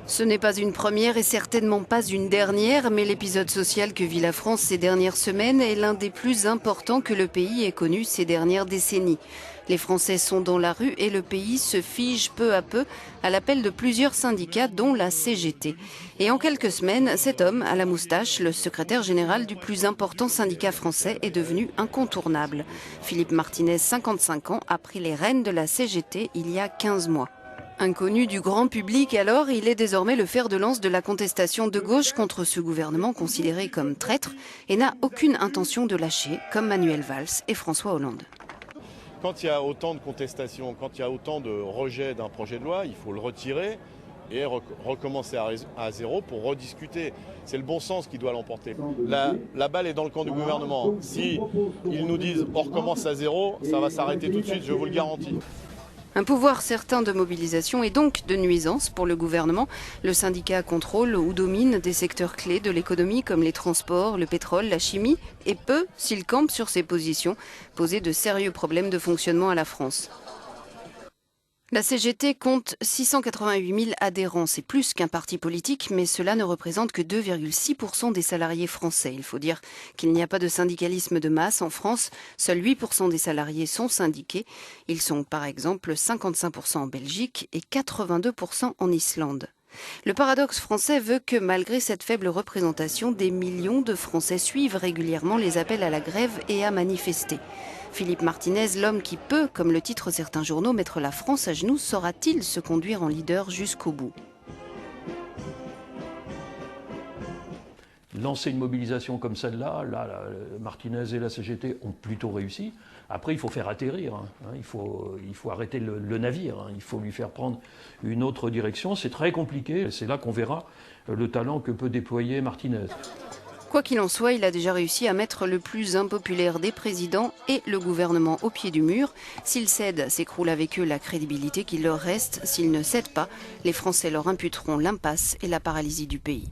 Ce n'est pas une première et certainement pas une dernière, mais l'épisode social que vit la France ces dernières semaines est l'un des plus importants que le pays ait connu ces dernières décennies. Les Français sont dans la rue et le pays se fige peu à peu à l'appel de plusieurs syndicats, dont la CGT. Et en quelques semaines, cet homme à la moustache, le secrétaire général du plus important syndicat français, est devenu incontournable. Philippe Martinez, 55 ans, a pris les rênes de la CGT il y a 15 mois. Inconnu du grand public alors, il est désormais le fer de lance de la contestation de gauche contre ce gouvernement considéré comme traître et n'a aucune intention de lâcher, comme Manuel Valls et François Hollande. Quand il y a autant de contestations, quand il y a autant de rejets d'un projet de loi, il faut le retirer et recommencer à zéro pour rediscuter. C'est le bon sens qui doit l'emporter. La balle est dans le camp du gouvernement. Si ils nous disent on recommence à zéro, ça va s'arrêter tout de suite, je vous le garantis. Un pouvoir certain de mobilisation et donc de nuisance pour le gouvernement. Le syndicat contrôle ou domine des secteurs clés de l'économie comme les transports, le pétrole, la chimie et peut, s'il campe sur ses positions, poser de sérieux problèmes de fonctionnement à la France. La CGT compte 688 000 adhérents. C'est plus qu'un parti politique, mais cela ne représente que 2,6% des salariés français. Il faut dire qu'il n'y a pas de syndicalisme de masse en France. Seuls 8% des salariés sont syndiqués. Ils sont par exemple 55% en Belgique et 82% en Islande. Le paradoxe français veut que malgré cette faible représentation, des millions de Français suivent régulièrement les appels à la grève et à manifester. Philippe Martinez, l'homme qui peut, comme le titrent certains journaux, mettre la France à genoux, saura-t-il se conduire en leader jusqu'au bout ? Lancer une mobilisation comme celle-là, Martinez et la CGT ont plutôt réussi. Après, il faut faire atterrir, il faut arrêter le navire, il faut lui faire prendre une autre direction. C'est très compliqué, c'est là qu'on verra le talent que peut déployer Martinez. Quoi qu'il en soit, il a déjà réussi à mettre le plus impopulaire des présidents et le gouvernement au pied du mur. S'ils cèdent, s'écroule avec eux la crédibilité qu'il leur reste. S'ils ne cèdent pas, les Français leur imputeront l'impasse et la paralysie du pays.